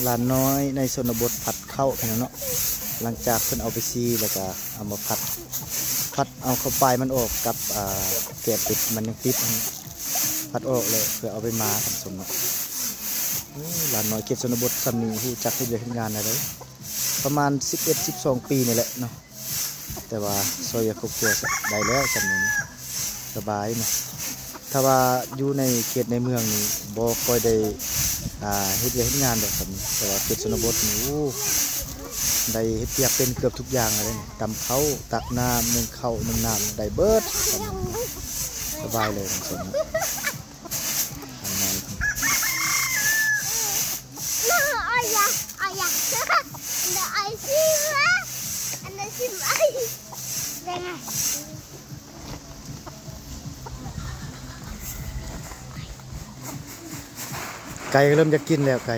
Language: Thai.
หลานน้อยในชนบทผัดเข้าเนาะหลังจากเพิ่นเอาไปซีแล้วก็เอามาผัดเอาเข้าไปมันออกกับแกะปิดมันยังติดผัดออกเลยเพื่อเอาไปมาทำสมเนาะหลานน้อยเขตชนบทสำนีฮู้จักที่เรียนงานอะไรประมาณ11-12 ปีนี่แหละเนาะแต่ว่าซอยครบครัวได้แล้วสำนีสบายเนาะถ้าว่าอยู่ในเขตในเมืองนี่บ่ค่อยได้เฮ็ดเฮ็ดงานดอกครับแต่ว่าเขตชนบทนี่ได้เฮ็ดเปียกเป็นเกือบทุกอย่างเลยตำข้าวตักน้ำนึ่งข้าวนึ่งน้ำได้เบิดสบายเลยทั้งสองอันนั้นไก่เริ่มจะกินแล้วไก่